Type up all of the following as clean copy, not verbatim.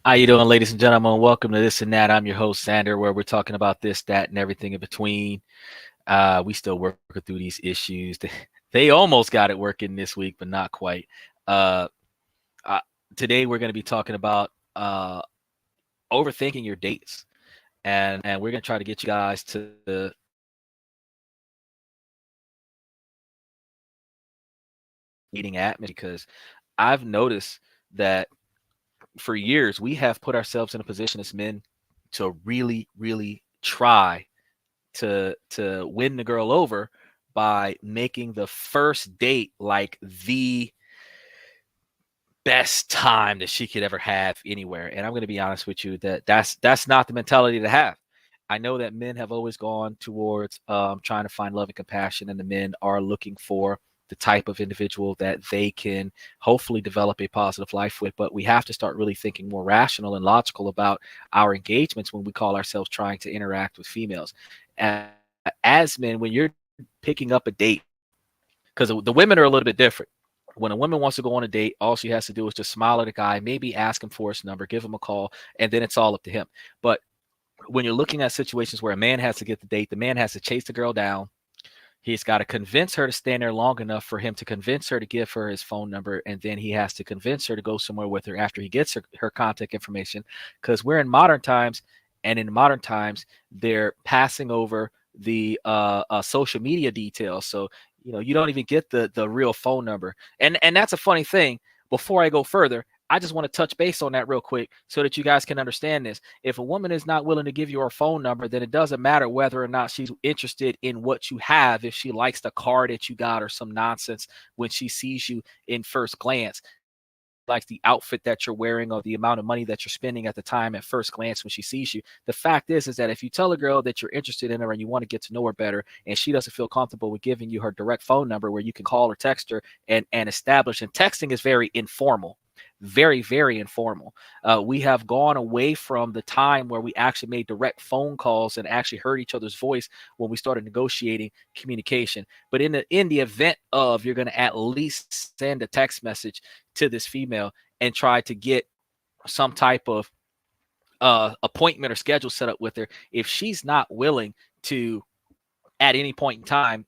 How you doing, ladies and gentlemen? Welcome to This and That. I'm your host, Sander, where we're talking about this, that, and everything in between. We still working through these issues. They almost got it working this week, but not quite. Uh, uh, Today, we're going to be talking about overthinking your dates, and we're going to try to get you guys to eating at me because I've noticed that for years we have put ourselves in a position as men to really, really try to win the girl over by making the first date like the best time that she could ever have anywhere. And I'm going to be honest with you that that's not the mentality to have. I know that men have always gone towards trying to find love and compassion, and the men are looking for the type of individual that they can hopefully develop a positive life with. But we have to start really thinking more rational and logical about our engagements when we call ourselves trying to interact with females. As men, when you're picking up a date, because the women are a little bit different. When a woman wants to go on a date, all she has to do is just smile at a guy, maybe ask him for his number, give him a call, and then it's all up to him. But when you're looking at situations where a man has to get the date, the man has to chase the girl down. He's got to convince her to stand there long enough for him to convince her to give her his phone number. And then he has to convince her to go somewhere with her after he gets her contact information. Because we're in modern times, and in modern times, they're passing over the social media details. So, you don't even get the real phone number. And that's a funny thing. Before I go further, I just want to touch base on that real quick so that you guys can understand this. If a woman is not willing to give you her phone number, then it doesn't matter whether or not she's interested in what you have. If she likes the car that you got or some nonsense when she sees you in first glance, likes the outfit that you're wearing or the amount of money that you're spending at the time at first glance when she sees you. The fact is that if you tell a girl that you're interested in her and you want to get to know her better, and she doesn't feel comfortable with giving you her direct phone number where you can call or text her and establish, and texting is very informal, very, very informal. We have gone away from the time where we actually made direct phone calls and actually heard each other's voice when we started negotiating communication. But in the event of, you're going to at least send a text message to this female and try to get some type of appointment or schedule set up with her. If she's not willing to at any point in time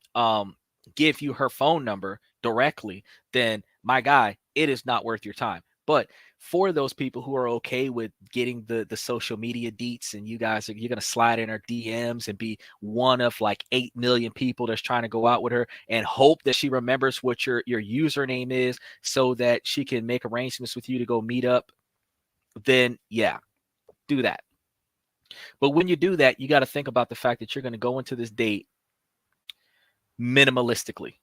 give you her phone number directly, then my guy, it is not worth your time. But for those people who are okay with getting the social media deets, and you're gonna slide in her DMs and be one of like 8 million people that's trying to go out with her and hope that she remembers what your username is so that she can make arrangements with you to go meet up, then yeah, do that. But when you do that, you got to think about the fact that you're going to go into this date minimalistically.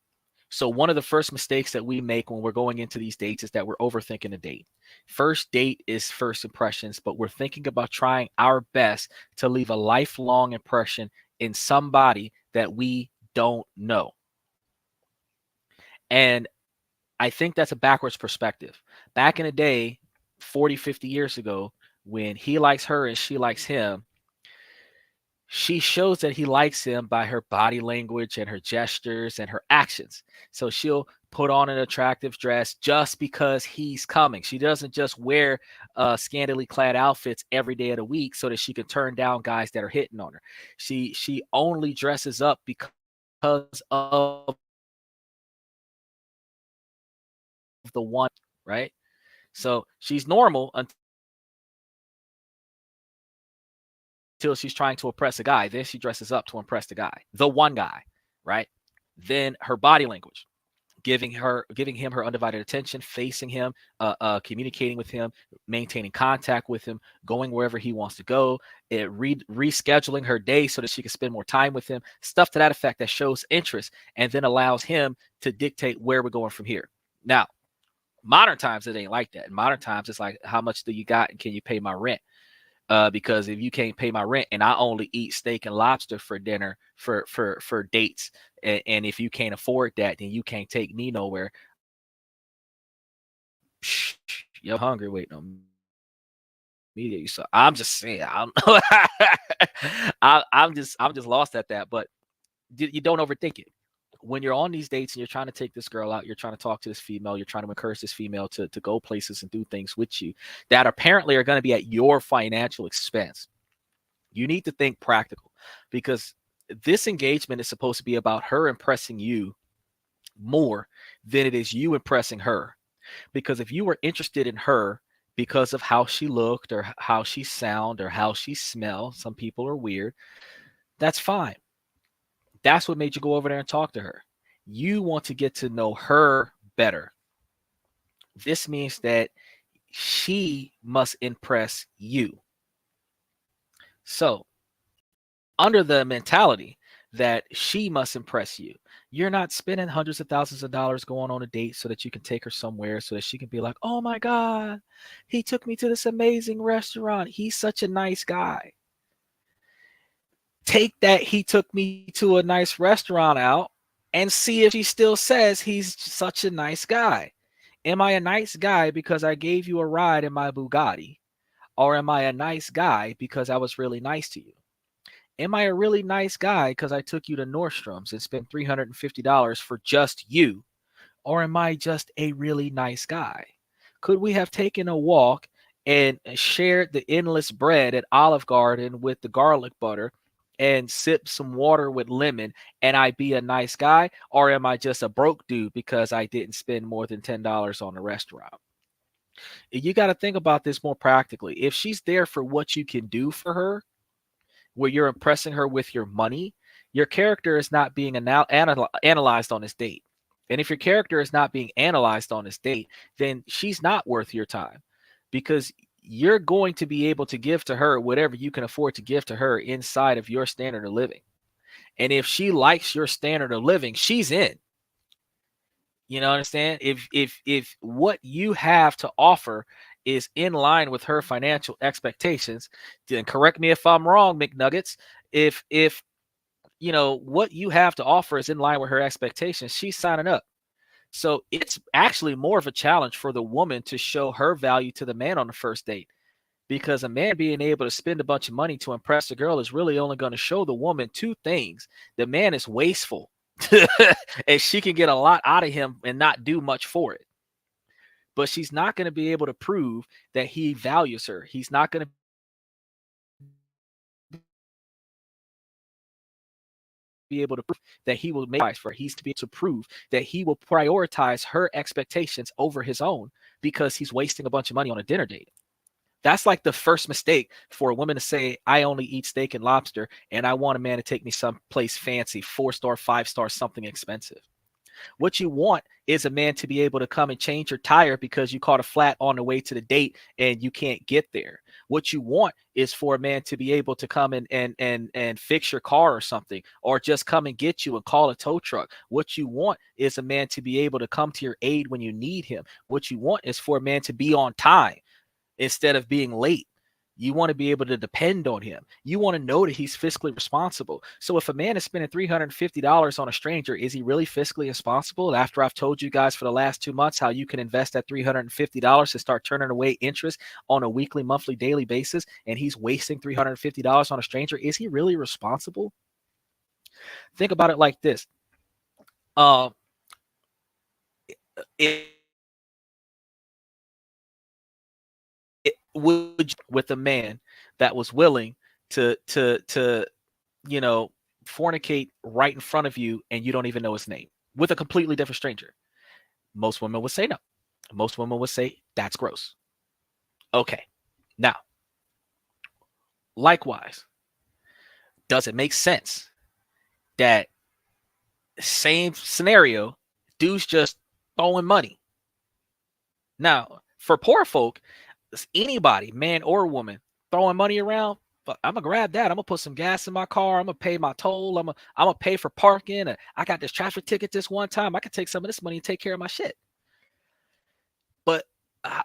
So one of the first mistakes that we make when we're going into these dates is that we're overthinking a date. First date is first impressions, but we're thinking about trying our best to leave a lifelong impression in somebody that we don't know. And I think that's a backwards perspective. Back in the day, 40, 50 years ago, when he likes her and she likes him, she shows that he likes him by her body language and her gestures and her actions. So she'll put on an attractive dress just because he's coming. She doesn't just wear scantily clad outfits every day of the week so that she can turn down guys that are hitting on her. She only dresses up because of the one, right? So she's normal until she's trying to impress a guy. Then she dresses up to impress the guy, the one guy, right? Then her body language, giving him her undivided attention, facing him, communicating with him, maintaining contact with him, going wherever he wants to go, rescheduling her day so that she can spend more time with him, stuff to that effect that shows interest and then allows him to dictate where we're going from here. Now, modern times, it ain't like that. In modern times, it's like, how much do you got and can you pay my rent? Because if you can't pay my rent and I only eat steak and lobster for dinner for dates, and if you can't afford that, then you can't take me nowhere. You're hungry waiting on me. So I'm just saying, I'm just lost at that. But you don't overthink it. when you're on these dates and you're trying to take this girl out, you're trying to talk to this female, you're trying to encourage this female to go places and do things with you that apparently are going to be at your financial expense. You need to think practical, because this engagement is supposed to be about her impressing you more than it is you impressing her. Because if you were interested in her because of how she looked or how she sound or how she smelled, some people are weird, that's fine. That's what made you go over there and talk to her. You want to get to know her better. This means that she must impress you. So, under the mentality that she must impress you, you're not spending hundreds of thousands of dollars going on a date so that you can take her somewhere so that she can be like, oh my God, he took me to this amazing restaurant. He's such a nice guy. Take that he took me to a nice restaurant out and see if she still says he's such a nice guy. Am I a nice guy because I gave you a ride in my Bugatti? Or am I a nice guy because I was really nice to you? Am I a really nice guy because I took you to Nordstrom's and spent $350 for just you? Or am I just a really nice guy? Could we have taken a walk and shared the endless bread at Olive Garden with the garlic butter and sip some water with lemon, and I be a nice guy? Or am I just a broke dude because I didn't spend more than $10 on the restaurant? You got to think about this more practically. If she's there for what you can do for her, where you're impressing her with your money, your character is not being analyzed on this date. And if your character is not being analyzed on this date, then she's not worth your time, because you're going to be able to give to her whatever you can afford to give to her inside of your standard of living. And if she likes your standard of living, she's in. You know what I'm saying? If what you have to offer is in line with her financial expectations, then correct me if I'm wrong, McNuggets. If you know what you have to offer is in line with her expectations, she's signing up. So it's actually more of a challenge for the woman to show her value to the man on the first date, because a man being able to spend a bunch of money to impress a girl is really only going to show the woman two things. The man is wasteful and she can get a lot out of him and not do much for it. But she's not going to be able to prove that he values her. He's not going to be able to prove that he will make for her. He's to be able to prove that he will prioritize her expectations over his own because he's wasting a bunch of money on a dinner date. That's like the first mistake for a woman to say, I only eat steak and lobster and I want a man to take me someplace fancy, 4-star, 5-star, something expensive. What you want is a man to be able to come and change your tire because you caught a flat on the way to the date and you can't get there. What you want is for a man to be able to come and fix your car or something, or just come and get you and call a tow truck. What you want is a man to be able to come to your aid when you need him. What you want is for a man to be on time instead of being late. You want to be able to depend on him. You want to know that he's fiscally responsible. So if a man is spending $350 on a stranger, is he really fiscally responsible? After I've told you guys for the last 2 months how you can invest that $350 to start turning away interest on a weekly, monthly, daily basis, and he's wasting $350 on a stranger, is he really responsible? Think about it like this. It would, with a man that was willing to you know, fornicate right in front of you and you don't even know his name with a completely different stranger? Most women would say no. Most women would say that's gross. Okay. Now, likewise, does it make sense that same scenario, dude's just throwing money? Now, for poor folk, anybody, man or woman, throwing money around, I'm gonna grab that. I'm gonna put some gas in my car. I'm gonna pay my toll. I'm gonna pay for parking. I got this traffic ticket this one time. I can take some of this money and take care of my shit. But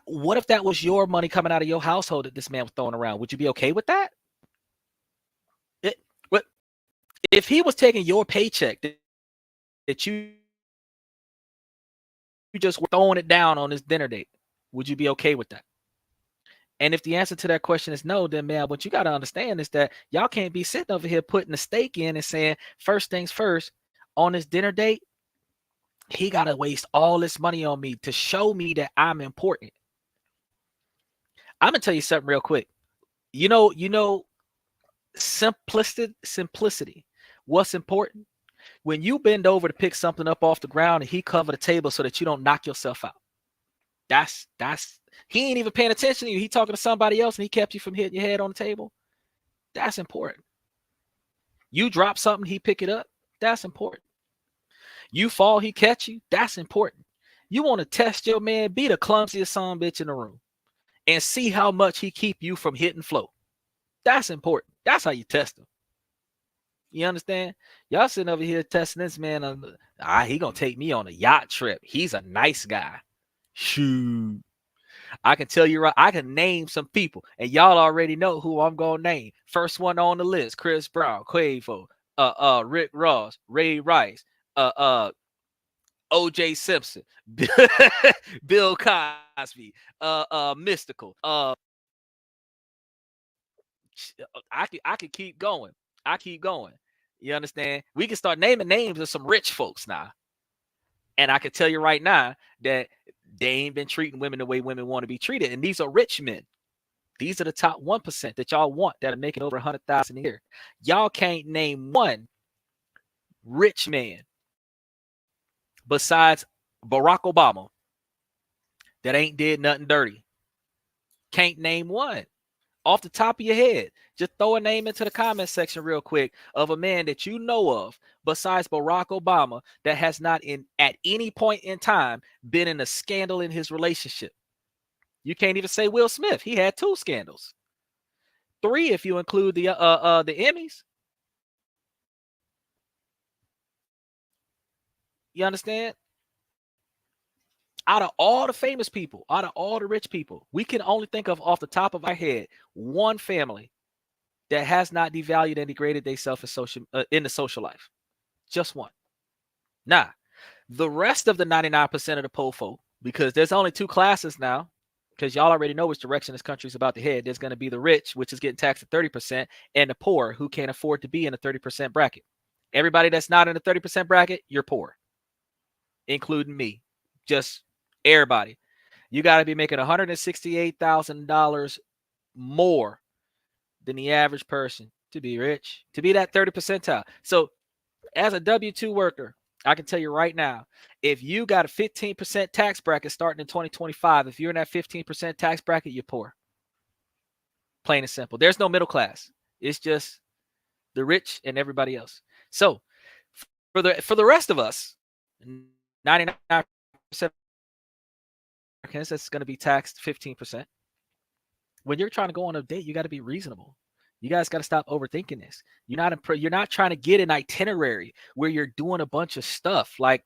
what if that was your money coming out of your household that this man was throwing around? Would you be okay with that? What if he was taking your paycheck that you just were throwing it down on this dinner date? Would you be okay with that? And if the answer to that question is no, then man, what you got to understand is that y'all can't be sitting over here putting a stake in and saying, first things first, on this dinner date, he got to waste all this money on me to show me that I'm important. I'm going to tell you something real quick. You know, simplicity. What's important? When you bend over to pick something up off the ground and he cover the table so that you don't knock yourself out. That's he ain't even paying attention to you. He talking to somebody else and he kept you from hitting your head on the table. That's important. You drop something, he pick it up. That's important. You fall, he catch you. That's important. You want to test your man, be the clumsiest son bitch in the room and see how much he keep you from hitting flow. That's important. That's how you test him. You understand? Y'all sitting over here testing this man. He gonna take me on a yacht trip. He's a nice guy. Shoot. I can tell you right. I can name some people, and y'all already know who I'm gonna name. First one on the list: Chris Brown, Quavo, Rick Ross, Ray Rice, O.J. Simpson, Bill Cosby, Mystical. I could keep going. I keep going. You understand? We can start naming names of some rich folks now. And I can tell you right now that they ain't been treating women the way women want to be treated. And these are rich men. These are the top 1% that y'all want that are making over 100,000 a year. Y'all can't name one rich man besides Barack Obama that ain't did nothing dirty. Can't name one. Off the top of your head, just throw a name into the comment section real quick of a man that you know of besides Barack Obama that has not at any point in time been in a scandal in his relationship. You can't even say Will Smith. He had 2 scandals. 3 if you include the Emmys. You understand? Out of all the famous people, out of all the rich people, we can only think of off the top of our head one family that has not devalued and degraded themselves in the social life. Just one. Now, the rest of the 99% of the poor folk, because there's only 2 classes now, because y'all already know which direction this country is about to head. There's going to be the rich, which is getting taxed at 30%, and the poor, who can't afford to be in the 30% bracket. Everybody that's not in the 30% bracket, you're poor, including me. Just everybody. You got to be making $168,000 more than the average person to be rich, to be that 30 percentile. So as a W-2 worker, I can tell you right now, if you got a 15% tax bracket starting in 2025, if you're in that 15% tax bracket, you're poor. Plain and simple. There's no middle class. It's just the rich and everybody else. So for the rest of us, 99% Americans, that's going to be taxed 15%. When you're trying to go on a date, you got to be reasonable. You guys got to stop overthinking this. You're not trying to get an itinerary where you're doing a bunch of stuff like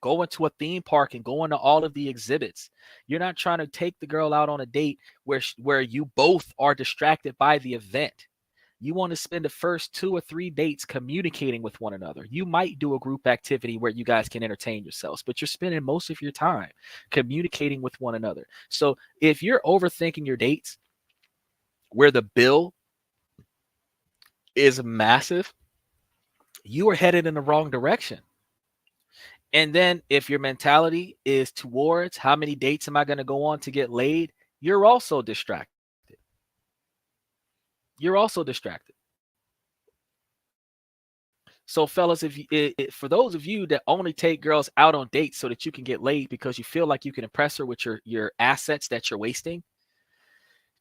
going to a theme park and going to all of the exhibits. You're not trying to take the girl out on a date where you both are distracted by the event. You want to spend the first 2 or 3 dates communicating with one another. You might do a group activity where you guys can entertain yourselves, but you're spending most of your time communicating with one another. So if you're overthinking your dates where the bill is massive, you are headed in the wrong direction. And then if your mentality is towards how many dates am I going to go on to get laid, you're also distracted. You're also distracted. So fellas, for those of you that only take girls out on dates so that you can get laid because you feel like you can impress her with your assets that you're wasting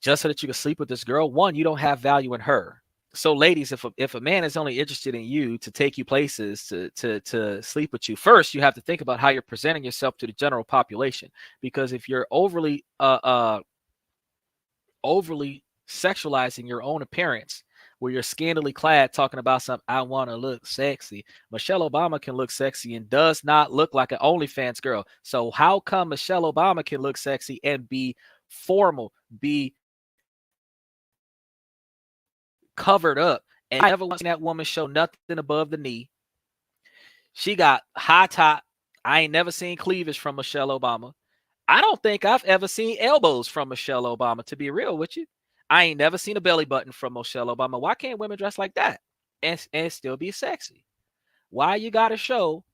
just so that you can sleep with this girl, one, you don't have value in her. So ladies, if a man is only interested in you to take you places, to sleep with you, first you have to think about how you're presenting yourself to the general population. Because if you're overly sexualizing your own appearance, where you're scantily clad talking about something, I want to look sexy. Michelle Obama can look sexy and does not look like an OnlyFans girl. So how come Michelle Obama can look sexy and be formal, be covered up, and I never seen that woman show nothing above the knee? She got high top. I ain't never seen cleavage from Michelle Obama. I don't think I've ever seen elbows from Michelle Obama, to be real with you. I ain't never seen a belly button from Michelle Obama. Why can't women dress like that and still be sexy? Why you got to show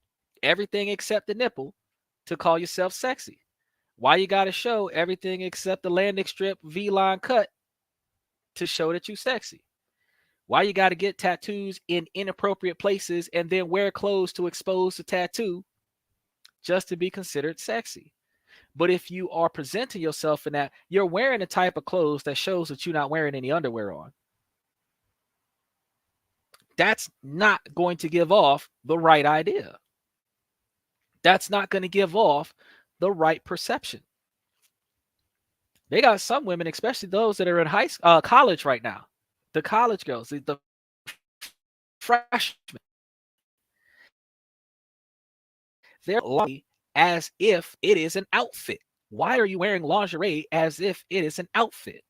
everything except the nipple to call yourself sexy? Why you got to show everything except the landing strip V-line cut to show that you sexy? Why you got to get tattoos in inappropriate places and then wear clothes to expose the tattoo just to be considered sexy? But if you are presenting yourself in that, you're wearing a type of clothes that shows that you're not wearing any underwear on. That's not going to give off the right idea. That's not going to give off the right perception. They got some women, especially those that are in college right now, the college girls, the freshmen, they're lingerie as if it is an outfit. Why are you wearing lingerie as if it is an outfit?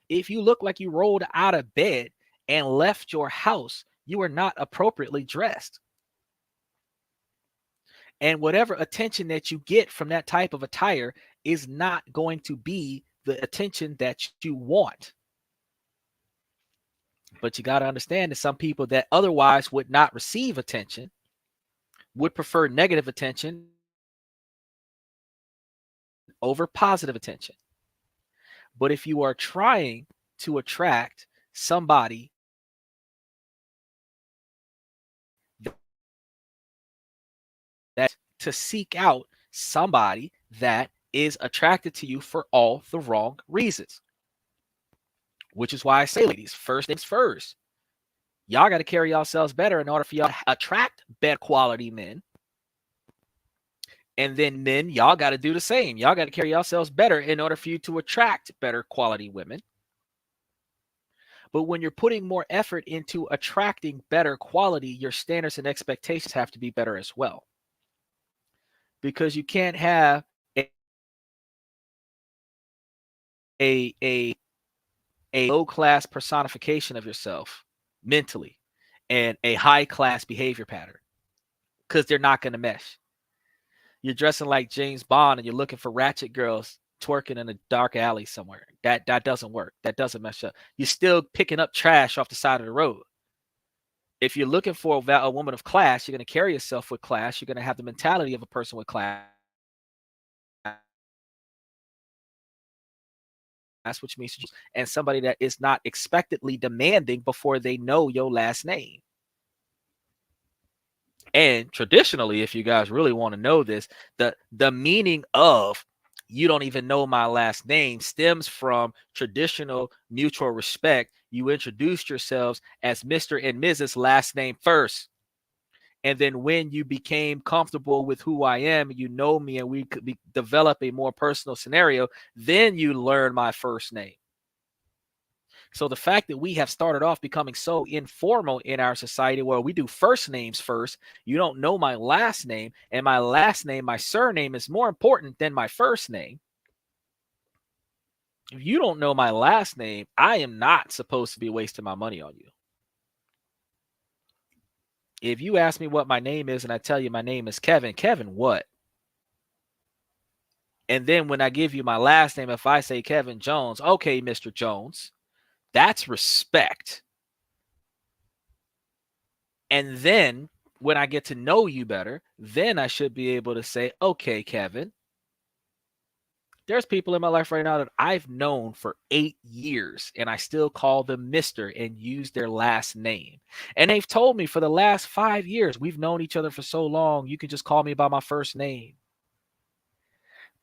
If you look like you rolled out of bed and left your house, you are not appropriately dressed. And whatever attention that you get from that type of attire is not going to be the attention that you want. But you got to understand that some people that otherwise would not receive attention would prefer negative attention over positive attention. But if you are trying to attract somebody that to seek out somebody that is attracted to you for all the wrong reasons, which is why I say, ladies, first things first. Y'all got to carry yourselves better in order for y'all to attract better quality men. And then men, y'all got to do the same. Y'all got to carry yourselves better in order for you to attract better quality women. But when you're putting more effort into attracting better quality, your standards and expectations have to be better as well. Because you can't have a low-class personification of yourself mentally and a high-class behavior pattern, because they're not going to mesh. You're dressing like James Bond and you're looking for ratchet girls twerking in a dark alley somewhere. That doesn't work. That doesn't mesh up. You're still picking up trash off the side of the road. If you're looking for a woman of class, you're going to carry yourself with class. You're going to have the mentality of a person with class, which means and somebody that is not expectedly demanding before they know your last name. And traditionally, if you guys really want to know this, the meaning of you don't even know my last name stems from traditional mutual respect. You introduced yourselves as Mr. and Mrs. last name first. And then when you became comfortable with who I am, you know me, and we could develop a more personal scenario, then you learn my first name. So the fact that we have started off becoming so informal in our society where we do first names first, you don't know my last name, and my last name, my surname is more important than my first name. If you don't know my last name, I am not supposed to be wasting my money on you. If you ask me what my name is and I tell you my name is Kevin, Kevin what? And then when I give you my last name, if I say Kevin Jones, okay, Mr. Jones, that's respect. And then when I get to know you better, then I should be able to say, okay, Kevin. There's people in my life right now that I've known for 8 years, and I still call them Mr. and use their last name. And they've told me for the last 5 years, we've known each other for so long, you can just call me by my first name.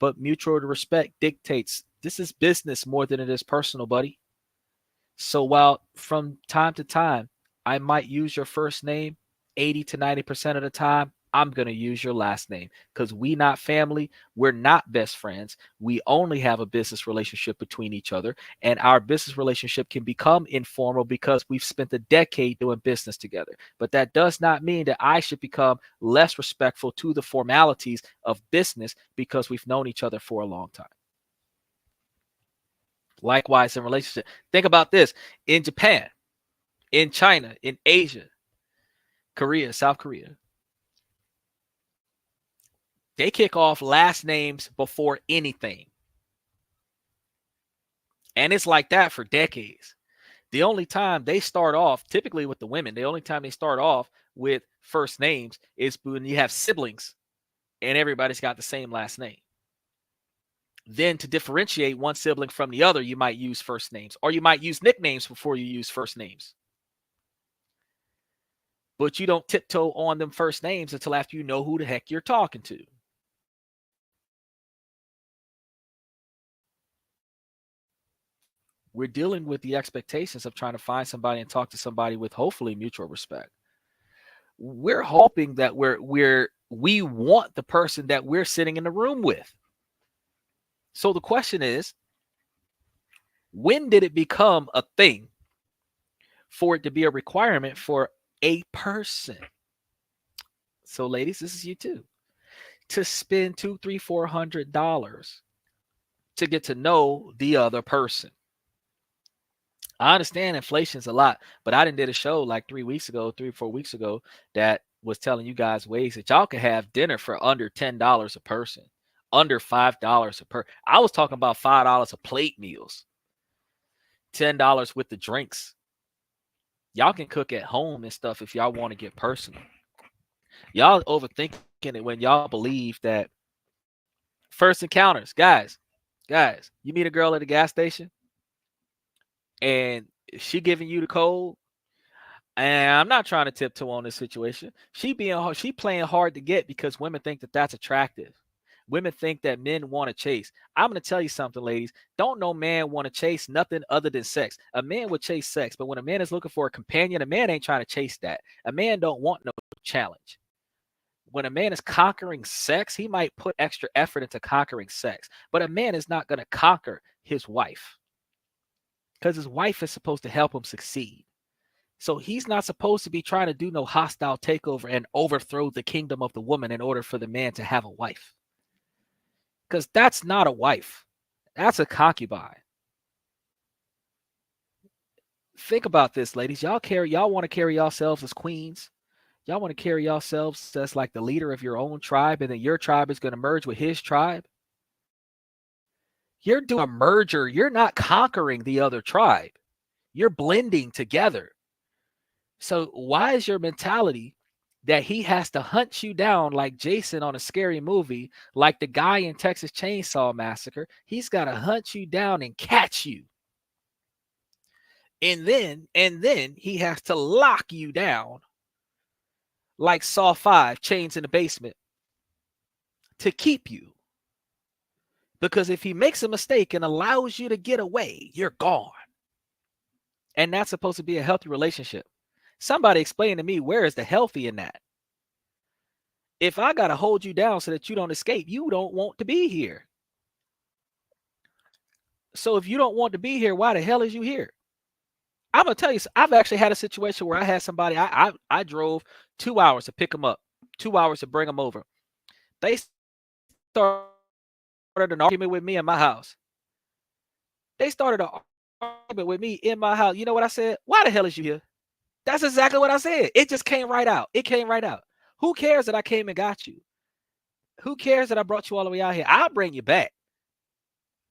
But mutual respect dictates this is business more than it is personal, buddy. So while from time to time, I might use your first name, 80 to 90% of the time, I'm going to use your last name because we not family. We're not best friends. We only have a business relationship between each other. And our business relationship can become informal because we've spent a decade doing business together. But that does not mean that I should become less respectful to the formalities of business because we've known each other for a long time. Likewise, in relationship, think about this. In Japan, in China, in Asia, Korea, South Korea, they kick off last names before anything. And it's like that for decades. The only time they start off, typically with the women, the only time they start off with first names is when you have siblings and everybody's got the same last name. Then to differentiate one sibling from the other, you might use first names, or you might use nicknames before you use first names. But you don't tiptoe on them first names until after you know who the heck you're talking to. We're dealing with the expectations of trying to find somebody and talk to somebody with hopefully mutual respect. We're hoping that we want the person that we're sitting in the room with. So the question is, when did it become a thing for it to be a requirement for a person? So ladies, this is you too. To spend $200, $300, $400 to get to know the other person. I understand inflation's a lot, but I did a show like 3 weeks ago, 3 or 4 weeks ago, that was telling you guys ways that y'all can have dinner for under $10 a person, under $5 a per. I was talking about $5 a plate meals, $10 with the drinks. Y'all can cook at home and stuff if y'all want to get personal. Y'all overthinking it when y'all believe that first encounters, guys, you meet a girl at a gas station and she giving you the code. And I'm not trying to tiptoe on this situation. She playing hard to get because women think that that's attractive. Women think that men want to chase. I'm going to tell you something, ladies. Don't no man want to chase nothing other than sex. A man would chase sex, but when a man is looking for a companion, a man ain't trying to chase that. A man don't want no challenge. When a man is conquering sex, he might put extra effort into conquering sex, but a man is not going to conquer his wife because his wife is supposed to help him succeed. So he's not supposed to be trying to do no hostile takeover and overthrow the kingdom of the woman in order for the man to have a wife. Because that's not a wife. That's a concubine. Think about this, ladies. Y'all want to carry yourselves as queens. Y'all want to carry yourselves as like the leader of your own tribe, and then your tribe is going to merge with his tribe. You're doing a merger. You're not conquering the other tribe. You're blending together. So why is your mentality that he has to hunt you down like Jason on a scary movie, like the guy in Texas Chainsaw Massacre? He's got to hunt you down and catch you. And then he has to lock you down like Saw 5, chains in the basement, to keep you. Because if he makes a mistake and allows you to get away, you're gone. And that's supposed to be a healthy relationship. Somebody explain to me, where is the healthy in that? If I got to hold you down so that you don't escape, you don't want to be here. So if you don't want to be here, why the hell is you here? I'm going to tell you, I've actually had a situation where I had somebody, I drove 2 hours to pick them up, 2 hours to bring them over. They started an argument with me in my house. They started an argument with me in my house. You know what I said? Why the hell is you here? That's exactly what I said. It just came right out. It came right out. Who cares that I came and got you? Who cares that I brought you all the way out here? I'll bring you back.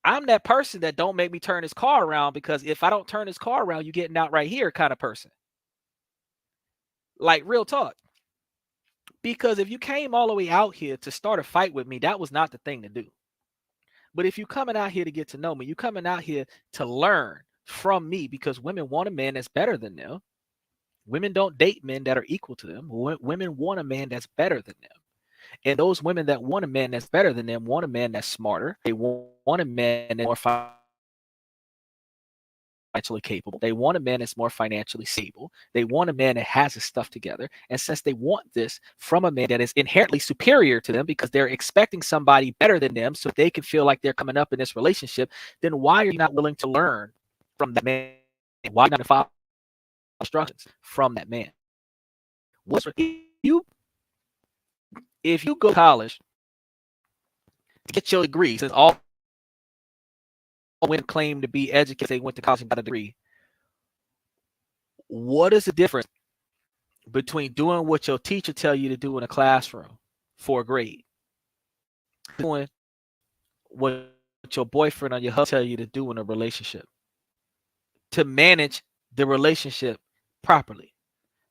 I'm that person that don't make me turn his car around, because if I don't turn his car around, you getting out right here kind of person. Like, real talk. Because if you came all the way out here to start a fight with me, that was not the thing to do. But if you coming out here to get to know me, you coming out here to learn from me, because women want a man that's better than them. Women don't date men that are equal to them. Women want a man that's better than them. And those women that want a man that's better than them want a man that's smarter. They want a man that's more financially capable. They want a man that's more financially stable. They want a man that has his stuff together. And since they want this from a man that is inherently superior to them, because they're expecting somebody better than them so they can feel like they're coming up in this relationship, then why are you not willing to learn from that man? Why not follow instructions from that man? If you go to college to get your degree, since all women claim to be educated, they went to college and got a degree, what is the difference between doing what your teacher tell you to do in a classroom for a grade, doing what your boyfriend or your husband tell you to do in a relationship to manage the relationship properly?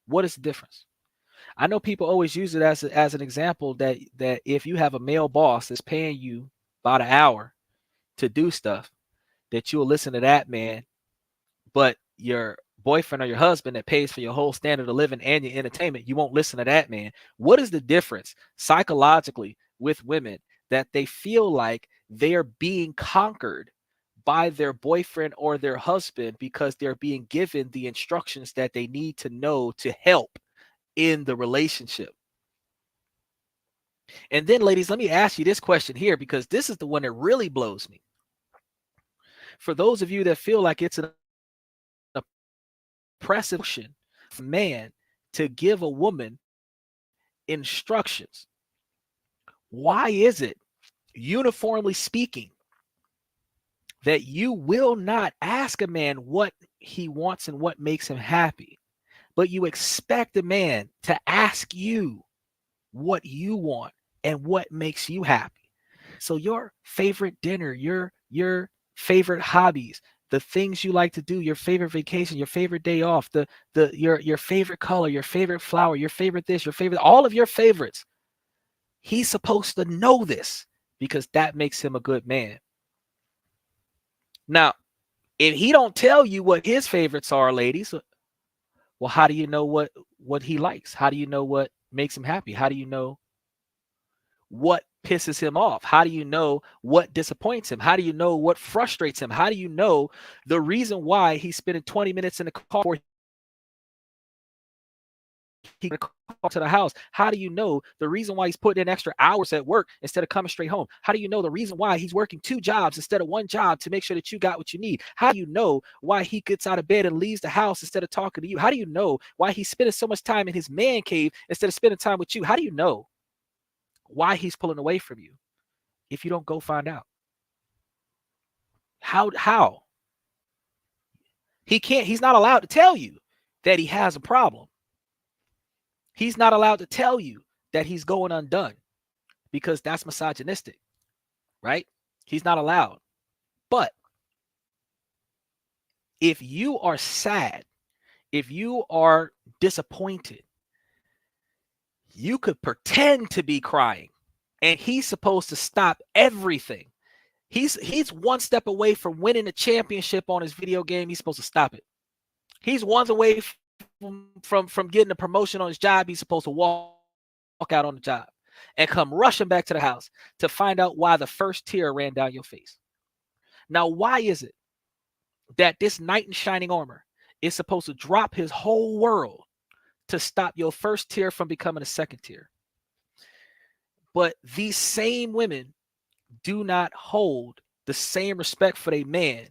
What is the difference? I know people always use it as an example that if you have a male boss that's paying you about an hour to do stuff, that you'll listen to that man, but your boyfriend or your husband that pays for your whole standard of living and your entertainment, you won't listen to that man. What is the difference psychologically with women that they feel like they're being conquered by their boyfriend or their husband because they're being given the instructions that they need to know to help in the relationship? And then, ladies, let me ask you this question here, because this is the one that really blows me. For those of you that feel like it's an oppressive notion for a man to give a woman instructions, why is it, uniformly speaking, that you will not ask a man what he wants and what makes him happy, but you expect a man to ask you what you want and what makes you happy? So your favorite dinner, your favorite hobbies, the things you like to do, your favorite vacation, your favorite day off, your favorite color, your favorite flower, your favorite this, your favorite, all of your favorites. He's supposed to know this because that makes him a good man. Now, if he don't tell you what his favorites are, ladies, well, how do you know what he likes? How do you know what makes him happy? How do you know what pisses him off? How do you know what disappoints him? How do you know what frustrates him? How do you know the reason why he's spending 20 minutes in the car before he call to the house? How do you know the reason why he's putting in extra hours at work instead of coming straight home? How do you know the reason why he's working 2 jobs instead of 1 job to make sure that you got what you need? How do you know why he gets out of bed and leaves the house instead of talking to you? How do you know why he's spending so much time in his man cave instead of spending time with you? How do you know why he's pulling away from you if you don't go find out? How? He's not allowed to tell you that he has a problem. He's not allowed to tell you that he's going undone, because that's misogynistic, right? He's not allowed. But if you are sad, if you are disappointed, you could pretend to be crying, and he's supposed to stop everything. He's one step away from winning a championship on his video game. He's supposed to stop it. He's one away from getting a promotion on his job. He's supposed to walk out on the job and come rushing back to the house to find out why the first tear ran down your face. Now, why is it that this knight in shining armor is supposed to drop his whole world to stop your first tear from becoming a second tear? But these same women do not hold the same respect for a man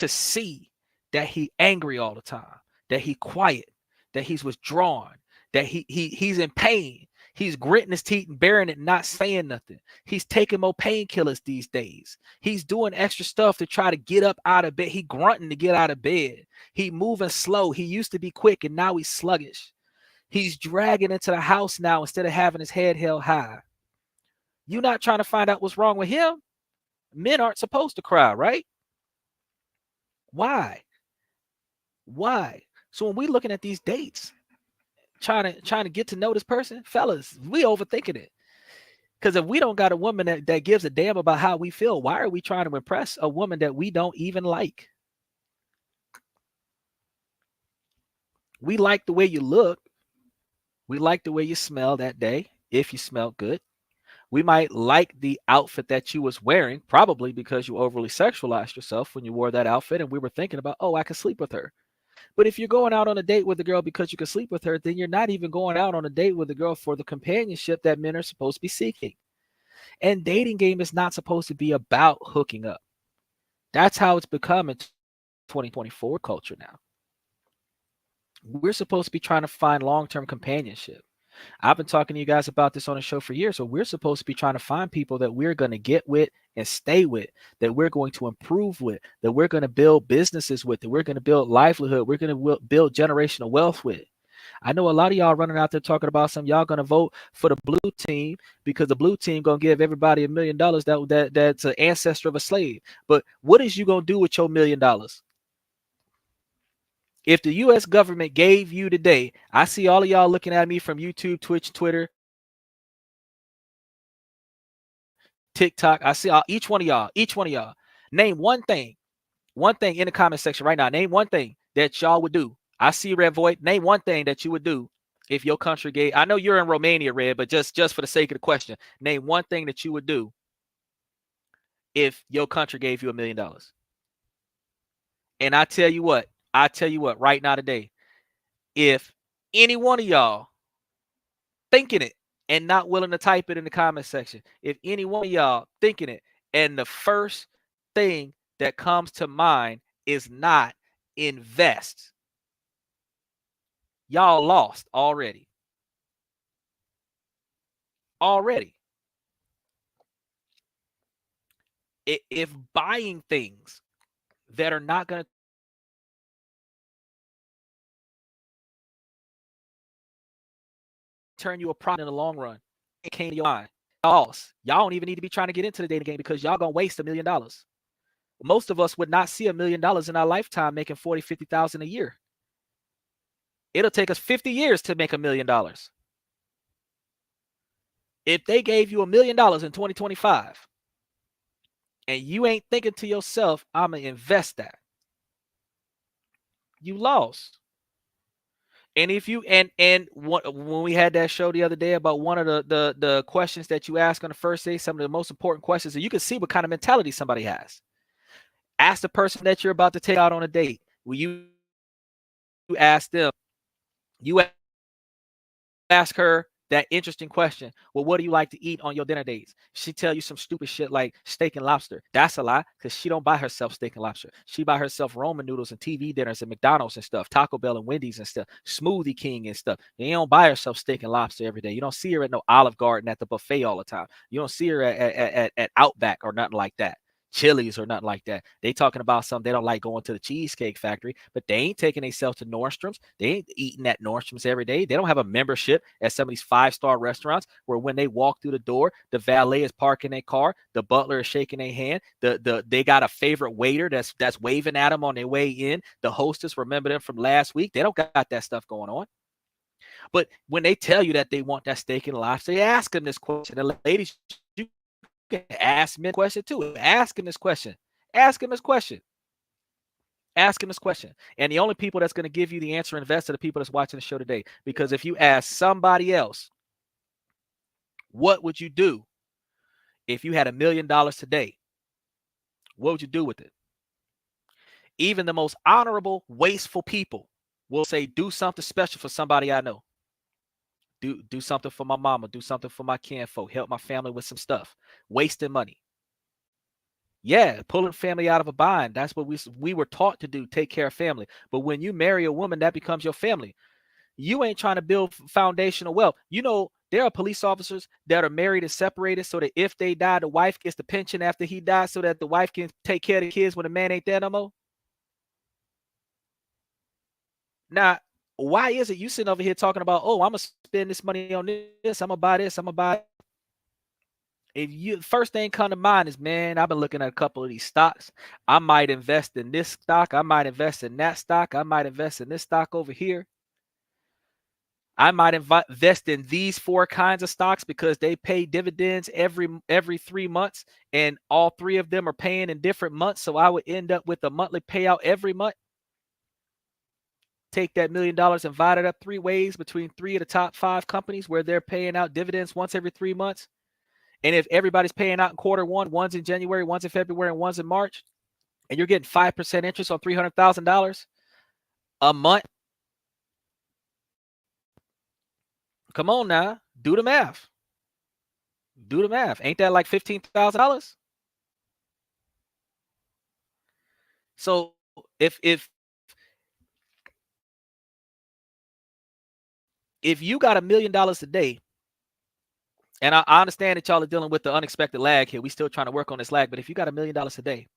to see that he angry all the time, that he quiet, that he's withdrawn, that he's in pain. He's gritting his teeth and bearing it, not saying nothing. He's taking more painkillers these days. He's doing extra stuff to try to get up out of bed. He grunting to get out of bed. He moving slow. He used to be quick and now he's sluggish. He's dragging into the house now instead of having his head held high. You're not trying to find out what's wrong with him. Men aren't supposed to cry, right? Why? So when we're looking at these dates, trying to get to know this person, fellas, we overthinking it. Because if we don't got a woman that gives a damn about how we feel, why are we trying to impress a woman that we don't even like? We like the way you look. We like the way you smell that day, if you smell good. We might like the outfit that you was wearing, probably because you overly sexualized yourself when you wore that outfit, and we were thinking about, oh, I could sleep with her. But if you're going out on a date with a girl because you can sleep with her, then you're not even going out on a date with a girl for the companionship that men are supposed to be seeking. And dating game is not supposed to be about hooking up. That's how it's become in 2024 culture now. We're supposed to be trying to find long-term companionship. I've been talking to you guys about this on the show for years. So we're supposed to be trying to find people that we're going to get with and stay with, that we're going to improve with, that we're going to build businesses with, that we're going to build livelihood, we're going to build generational wealth with. I know a lot of y'all running out there talking about some y'all going to vote for the blue team because the blue team going to give everybody $1 million that's an ancestor of a slave. But what is you going to do with your $1 million? If the US government gave you today, I see all of y'all looking at me from YouTube, Twitch, Twitter, TikTok. I see each one of y'all. Name one thing in the comment section right now. Name one thing that y'all would do. I see Red Void. Name one thing that you would do if your country gave. I know you're in Romania, Red, but just for the sake of the question, name one thing that you would do if your country gave you $1 million. And I tell you what, right now today, if any one of y'all thinking it and not willing to type it in the comment section, if any one of y'all thinking it and the first thing that comes to mind is not invest, y'all lost already. If buying things that are not going to turn you a profit in the long run, it came to your mind, y'all don't even need to be trying to get into the dating game because y'all gonna waste $1 million. Most of us would not see $1 million in our lifetime making 40, 50,000 a year. It'll take us 50 years to make $1 million. If they gave you $1 million in 2025 and you ain't thinking to yourself, I'm gonna invest that, you lost. And if you when we had that show the other day about one of the questions that you ask on the first day, some of the most important questions, so you can see what kind of mentality somebody has. Ask the person that you're about to take out on a date. Will you ask them? You ask her that interesting question. Well, what do you like to eat on your dinner dates? She tell you some stupid shit like steak and lobster. That's a lie, because she don't buy herself steak and lobster. She buy herself ramen noodles and TV dinners and McDonald's and stuff, Taco Bell and Wendy's and stuff, Smoothie King and stuff. You don't buy herself steak and lobster every day. You don't see her at no Olive Garden at the buffet all the time. You don't see her at Outback or nothing like that. Chili's or nothing like that. They talking about something. They don't like going to the Cheesecake Factory, but they ain't taking themselves to Nordstrom's. They ain't eating at Nordstrom's every day. They don't have a membership at some of these 5-star restaurants where when they walk through the door, the valet is parking their car, the butler is shaking their hand, they got a favorite waiter that's waving at them on their way in. The hostess remember them from last week. They don't got that stuff going on. But when they tell you that they want that steak and lobster, they ask them this question. And ladies, you can ask me a question too. Ask him this question. Ask him this question. Ask him this question. And the only people that's going to give you the answer, invest, are the people that's watching the show today. Because if you ask somebody else, what would you do if you had $1 million today? What would you do with it? Even the most honorable, wasteful people will say, do something special for somebody I know. Do something for my mama. Do something for my kinfolk. Help my family with some stuff. Wasting money. Yeah, pulling family out of a bind. That's what we were taught to do, take care of family. But when you marry a woman, that becomes your family. You ain't trying to build foundational wealth. You know, there are police officers that are married and separated so that if they die, the wife gets the pension after he dies so that the wife can take care of the kids when the man ain't there no more. Now, why is it you sitting over here talking about, oh, I'm going to spend this money on this, I'm going to buy this, I'm going to buy it. If you first thing come to mind is, man, I've been looking at a couple of these stocks. I might invest in this stock. I might invest in that stock. I might invest in this stock over here. I might invest in these 4 kinds of stocks because they pay dividends every 3 months, and all 3 of them are paying in different months. So I would end up with a monthly payout every month. Take that $1 million and divide it up 3 ways between 3 of the top 5 companies where they're paying out dividends once every 3 months. And if everybody's paying out in Q1, one's in January, one's in February, and one's in March, and you're getting 5% interest on $300,000 a month, come on now, do the math. Do the math. Ain't that like $15,000? So if you got $1 million a day, and I understand that y'all are dealing with the unexpected lag here. We still trying to work on this lag, but if you got $1 million a day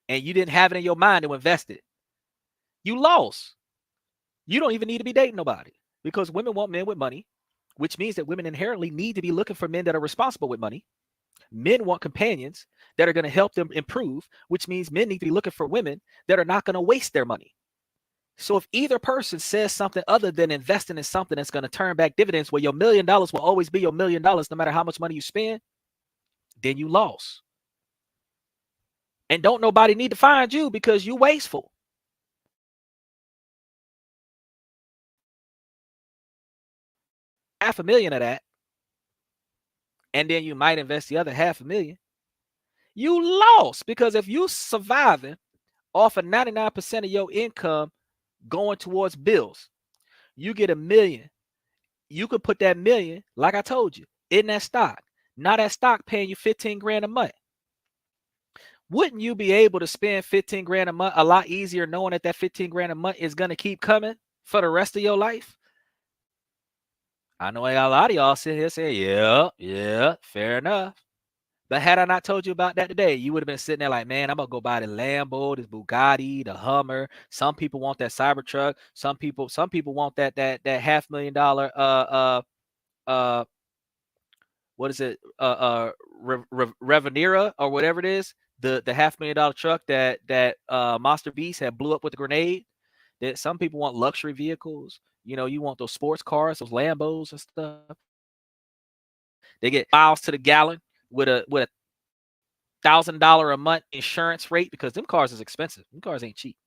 and you didn't have it in your mind to invest it, you lost. You don't even need to be dating nobody, because women want men with money, which means that women inherently need to be looking for men that are responsible with money. Men want companions that are going to help them improve, which means men need to be looking for women that are not going to waste their money. So if either person says something other than investing in something that's going to turn back dividends, where your $1 million will always be your $1 million no matter how much money you spend, then you lost. And don't nobody need to find you because you wasteful. $500,000 of that, and then you might invest the other $500,000. You lost, because if you surviving off of 99% of your income going towards bills, you get $1 million. You could put that $1 million, like I told you, in that stock. Now that stock paying you 15 grand a month. Wouldn't you be able to spend 15 grand a month a lot easier, knowing that 15 grand a month is going to keep coming for the rest of your life? I know a lot of y'all sit here saying, yeah, fair enough. But had I not told you about that today, you would have been sitting there like, man, I'm gonna go buy the Lambo, this Bugatti, the Hummer. Some people want that Cybertruck. Some people want that $500,000 what is it? Revenera or whatever it is, the $500,000 truck that Monster Beast had blew up with a grenade. That some people want luxury vehicles. You know, you want those sports cars, those Lambos and stuff. They get miles to the gallon with a $1,000 a month insurance rate, because them cars is expensive. Them cars ain't cheap.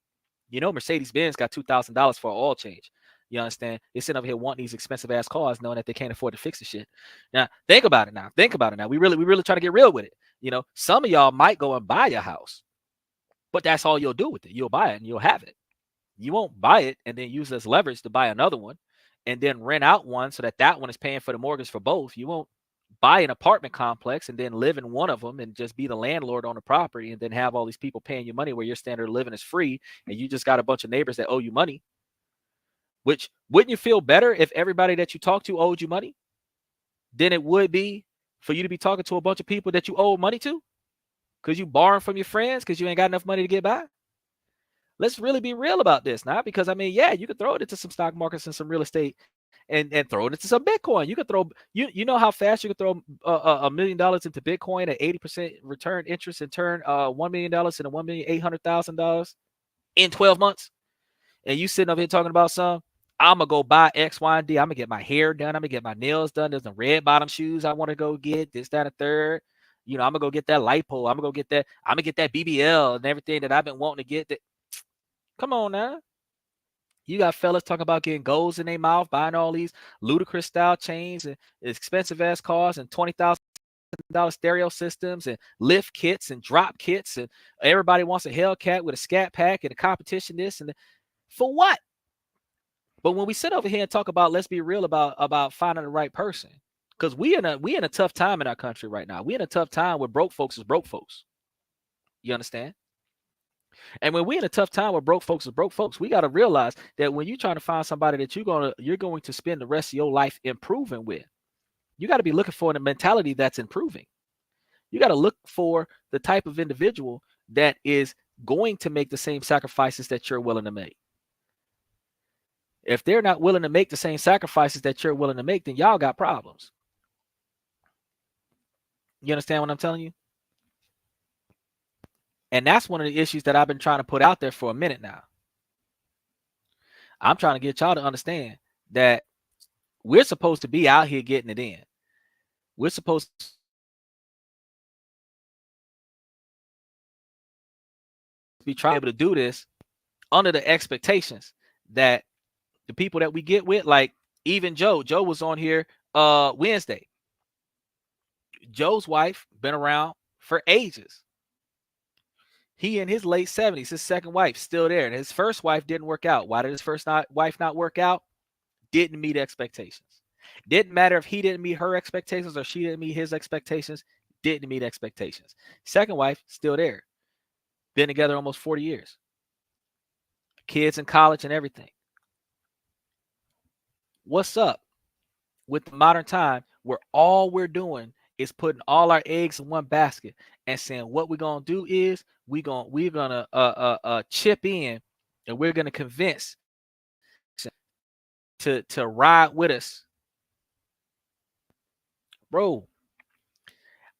You know, Mercedes-Benz got $2,000 for an oil change. You understand? They sitting over here wanting these expensive ass cars, knowing that they can't afford to fix the shit. Now, think about it now. We really try to get real with it. You know, some of y'all might go and buy a house, but that's all you'll do with it. You'll buy it and you'll have it. You won't buy it and then use as leverage to buy another one and then rent out one so that one is paying for the mortgage for both. You won't buy an apartment complex and then live in one of them and just be the landlord on the property and then have all these people paying you money where your standard of living is free and you just got a bunch of neighbors that owe you money. Which, wouldn't you feel better if everybody that you talk to owed you money than it would be for you to be talking to a bunch of people that you owe money to because you borrowing from your friends because you ain't got enough money to get by? Let's really be real about this now, because I mean, yeah, you could throw it into some stock markets and some real estate and throw it into some Bitcoin. You could throw, you know how fast you could throw $1 million into Bitcoin at 80% return interest and turn $1 million into $1,800,000 in 12 months. And you sitting up here talking about I'm gonna go buy X, Y, and D. I'm gonna get my hair done. I'm gonna get my nails done. There's some red bottom shoes I want to go get. This, that, and third. You know, I'm gonna go get that lipo. I'm gonna go get that. I'm gonna get that BBL and everything that I've been wanting to get. Come on now. You got fellas talking about getting golds in their mouth, buying all these ludicrous style chains and expensive ass cars and $20,000 stereo systems and lift kits and drop kits, and everybody wants a Hellcat with a scat pack and a competition this and for what? But when we sit over here and talk about, let's be real about finding the right person, because we in a tough time in our country right now. We in a tough time where broke folks is broke folks. You understand? And when we're in a tough time where broke folks is broke folks, we got to realize that when you're trying to find somebody that you're going to spend the rest of your life improving with, you got to be looking for a mentality that's improving. You got to look for the type of individual that is going to make the same sacrifices that you're willing to make. If they're not willing to make the same sacrifices that you're willing to make, then y'all got problems. You understand what I'm telling you? And that's one of the issues that I've been trying to put out there for a minute now. I'm trying to get y'all to understand that we're supposed to be out here getting it in. We're supposed to be trying to do this under the expectations that the people that we get with, like even Joe was on here Wednesday. Joe's wife been around for ages. He in his late 70s, his second wife still there. And his first wife didn't work out. Why did his first wife not work out? Didn't meet expectations. Didn't matter if he didn't meet her expectations or she didn't meet his expectations. Didn't meet expectations. Second wife still there. Been together almost 40 years. Kids in college and everything. What's up with the modern time where all we're doing is putting all our eggs in one basket and saying what we're gonna do is we're gonna chip in and we're gonna convince to ride with us, bro.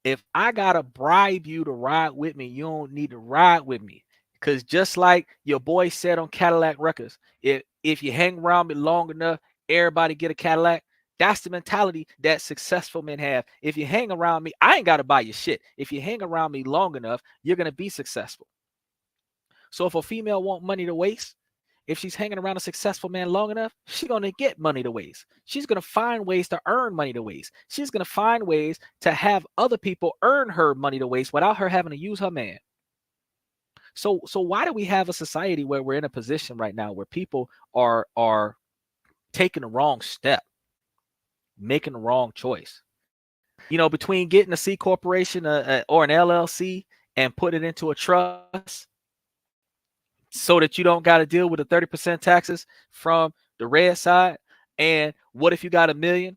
If I gotta bribe you to ride with me, you don't need to ride with me, Because just like your boy said on Cadillac Records, if you hang around me long enough, everybody get a Cadillac. That's the mentality that successful men have. If you hang around me, I ain't got to buy you shit. If you hang around me long enough, you're going to be successful. So if a female want money to waste, if she's hanging around a successful man long enough, she's going to get money to waste. She's going to find ways to earn money to waste. She's going to find ways to have other people earn her money to waste without her having to use her man. So why do we have a society where we're in a position right now where people are taking the wrong step, making the wrong choice? You know, between getting a C corporation or an LLC and put it into a trust so that you don't got to deal with the 30% taxes from the red side. And what if you got $1 million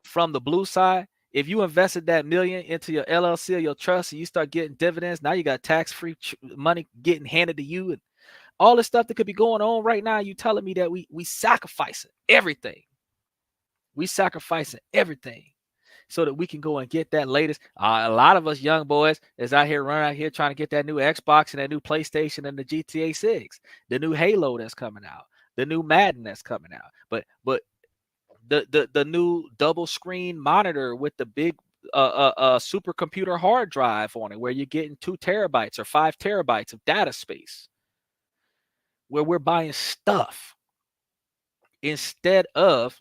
from the blue side? If you invested that $1 million into your LLC or your trust and you start getting dividends, now you got tax-free money getting handed to you, and all this stuff that could be going on right now. You telling me that we sacrificing everything. We sacrificing everything so that we can go and get that latest. A lot of us young boys is out here running out here trying to get that new Xbox and that new PlayStation and the GTA 6, the new Halo that's coming out, the new Madden that's coming out. But the new double screen monitor with the big supercomputer hard drive on it, where you're getting 2 terabytes or 5 terabytes of data space, where we're buying stuff instead of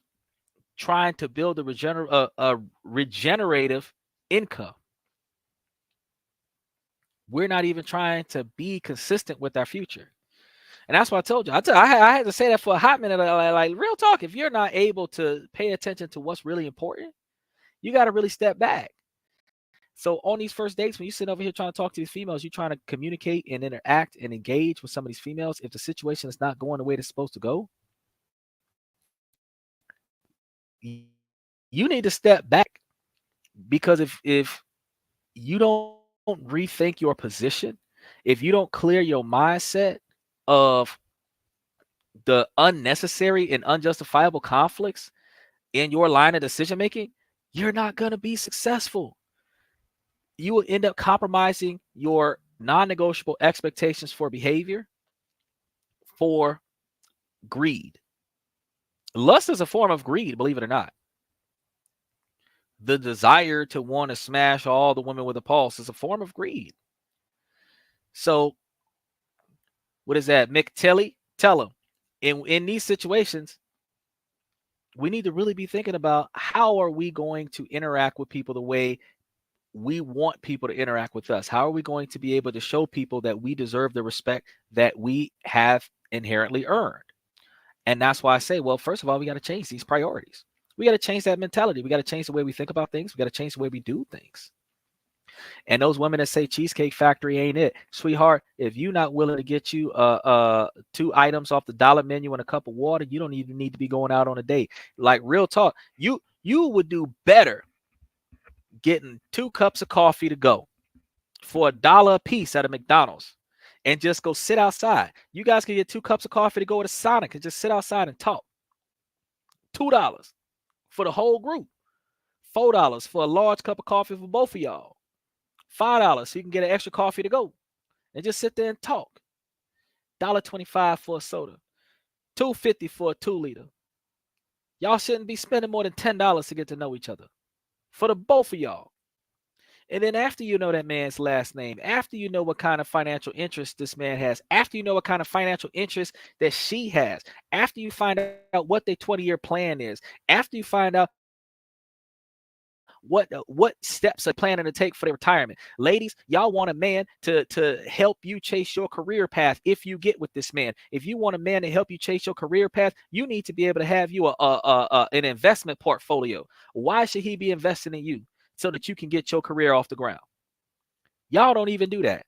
trying to build a regenerative income. We're not even trying to be consistent with our future. And that's what I told you. I had to say that for a hot minute. Like real talk, if you're not able to pay attention to what's really important, you got to really step back. So on these first dates, when you sit over here trying to talk to these females, you're trying to communicate and interact and engage with some of these females. If the situation is not going the way it's supposed to go, you need to step back, because if you don't rethink your position, if you don't clear your mindset of the unnecessary and unjustifiable conflicts in your line of decision making, you're not going to be successful. You will end up compromising your non-negotiable expectations for behavior for greed. Lust is a form of greed, believe it or not. The desire to want to smash all the women with a pulse is a form of greed. So what is that, Mick Telly? Tell him. In these situations, we need to really be thinking about how are we going to interact with people the way we want people to interact with us. How are we going to be able to show people that we deserve the respect that we have inherently earned? And that's why I say, well, first of all, we got to change these priorities. We got to change that mentality. We got to change the way we think about things. We got to change the way we do things. And those women that say Cheesecake Factory ain't it, sweetheart, if you're not willing to get you 2 items off the dollar menu and a cup of water, you don't even need to be going out on a date. Like real talk, you would do better getting 2 cups of coffee to go for $1 a piece at a McDonald's and just go sit outside. You guys can get 2 cups of coffee to go to Sonic and just sit outside and talk. $2 for the whole group. $4 for a large cup of coffee for both of y'all. $5 so you can get an extra coffee to go and just sit there and talk. $1.25 for a soda. $2.50 for a 2-liter. Y'all shouldn't be spending more than $10 to get to know each other. For the both of y'all. And then after you know that man's last name, after you know what kind of financial interest this man has, after you know what kind of financial interest that she has, after you find out what their 20-year plan is, after you find out what steps are planning to take for their retirement. Ladies, y'all want a man to help you chase your career path if you get with this man. If you want a man to help you chase your career path, you need to be able to have you an investment portfolio. Why should he be investing in you? So that you can get your career off the ground. Y'all don't even do that.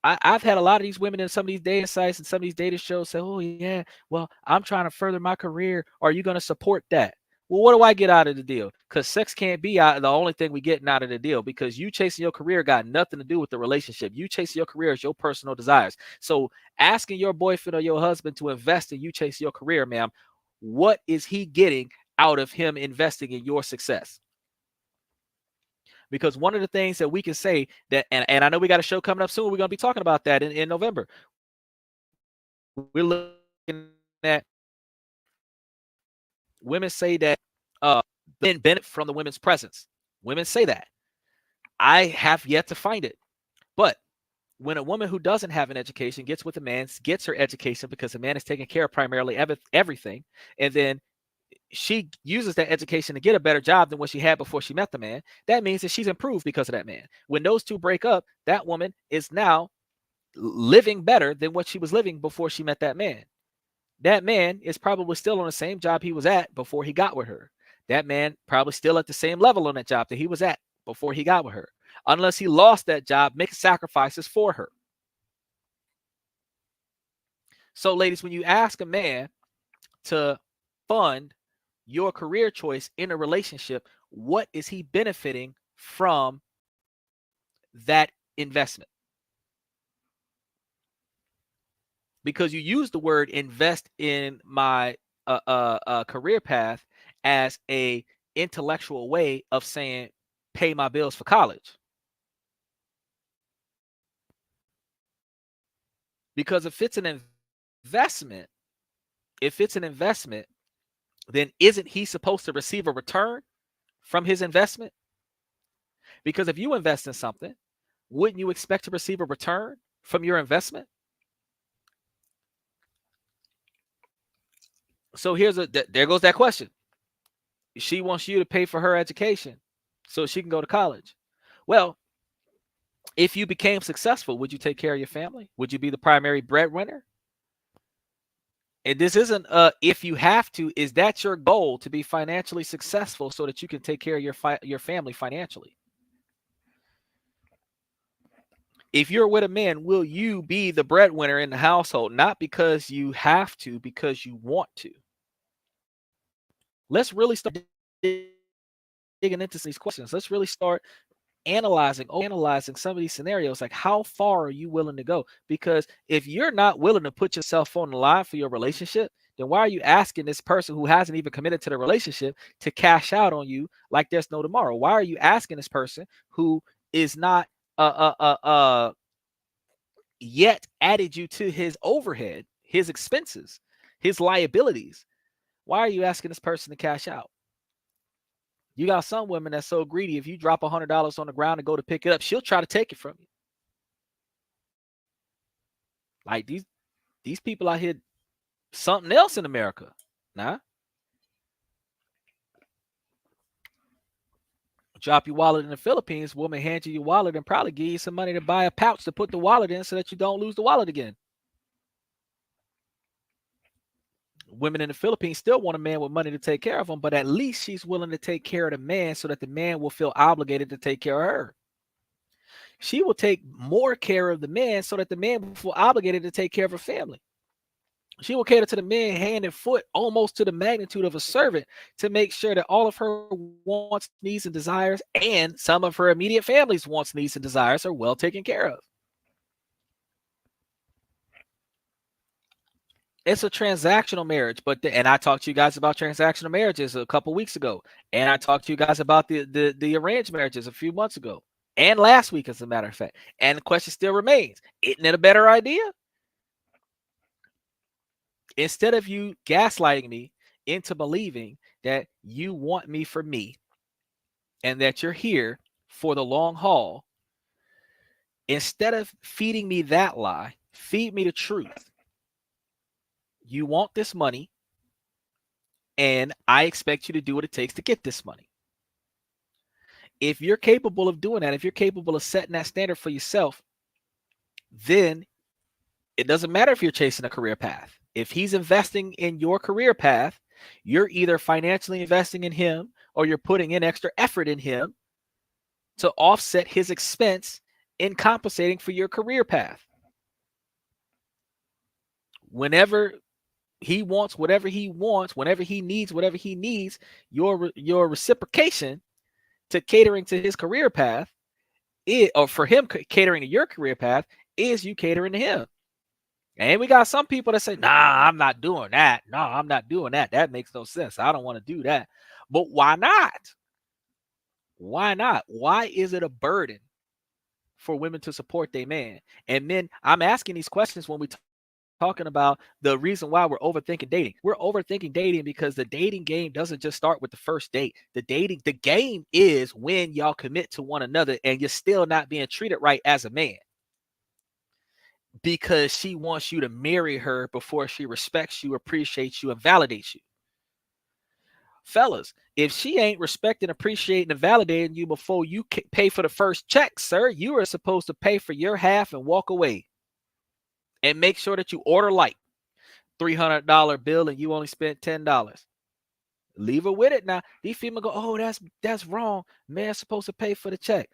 I've had a lot of these women in some of these dating sites and some of these dating shows say, oh yeah, well, I'm trying to further my career. Are you going to support that? Well, what do I get out of the deal? Because sex can't be the only thing we getting out of the deal, because you chasing your career got nothing to do with the relationship. You chasing your career is your personal desires. So asking your boyfriend or your husband to invest in you chasing your career, ma'am, what is he getting out of him investing in your success? Because one of the things that we can say that, and I know we got a show coming up soon, we're going to be talking about that in November. We're looking at women say that men benefit from the women's presence. Women say that. I have yet to find it. But when a woman who doesn't have an education gets with a man, gets her education because the man is taking care of primarily everything, and then she uses that education to get a better job than what she had before she met the man, that means that she's improved because of that man. When those two break up, that woman is now living better than what she was living before she met that man. That man is probably still on the same job he was at before he got with her. That man probably still at the same level on that job that he was at before he got with her, unless he lost that job, making sacrifices for her. So, ladies, when you ask a man to fund your career choice in a relationship, what is he benefiting from that investment? Because you use the word invest in my career path as a intellectual way of saying pay my bills for college. Because if it's an investment, then isn't he supposed to receive a return from his investment? Because if you invest in something, wouldn't you expect to receive a return from your investment? So there goes that question. She wants you to pay for her education so she can go to college. Well, if you became successful, would you take care of your family? Would you be the primary breadwinner? And this isn't if you have to. Is that your goal, to be financially successful so that you can take care of your family financially? If you're with a man, will you be the breadwinner in the household? Not because you have to, because you want to. Let's really start digging into these questions. Let's really start analyzing some of these scenarios. Like, how far are you willing to go? Because if you're not willing to put yourself on the line for your relationship, then why are you asking this person who hasn't even committed to the relationship to cash out on you like there's no tomorrow? Why are you asking this person who is not yet added you to his overhead, his expenses, his liabilities? Why are you asking this person to cash out? You got some women that's so greedy, if you drop $100 on the ground and go to pick it up, she'll try to take it from you. Like these people out here, something else in America. Nah. Drop your wallet in the Philippines, woman hand you your wallet and probably give you some money to buy a pouch to put the wallet in so that you don't lose the wallet again. Women in the Philippines still want a man with money to take care of them, but at least she's willing to take care of the man so that the man will feel obligated to take care of her. She will take more care of the man so that the man will feel obligated to take care of her family. She will cater to the man hand and foot almost to the magnitude of a servant to make sure that all of her wants, needs, and desires, and some of her immediate family's wants, needs, and desires are well taken care of. It's a transactional marriage, and I talked to you guys about transactional marriages a couple weeks ago, and I talked to you guys about the arranged marriages a few months ago, and last week, as a matter of fact. And the question still remains: isn't it a better idea? Instead of you gaslighting me into believing that you want me for me and that you're here for the long haul, instead of feeding me that lie, feed me the truth. You want this money, and I expect you to do what it takes to get this money. If you're capable of doing that, if you're capable of setting that standard for yourself, then it doesn't matter if you're chasing a career path. If he's investing in your career path, you're either financially investing in him or you're putting in extra effort in him to offset his expense in compensating for your career path. Whenever he wants whatever he wants, whenever he needs whatever he needs, your reciprocation to catering to his career path, or for him catering to your career path, is you catering to him. And we got some people that say, nah, I'm not doing that. No, I'm not doing that. That makes no sense. I don't want to do that. But why not? Why not? Why is it a burden for women to support their man? And men, I'm asking these questions when we talking about the reason why we're overthinking dating. We're overthinking dating because the dating game doesn't just start with the first date. The game is when y'all commit to one another and you're still not being treated right as a man because she wants you to marry her before she respects you, appreciates you, and validates you. Fellas, if she ain't respecting, appreciating, and validating you before you pay for the first check, sir, you are supposed to pay for your half and walk away and make sure that you order light. $300 bill and you only spent $10. Leave her with it now. These females go, oh, that's wrong. Man's supposed to pay for the check.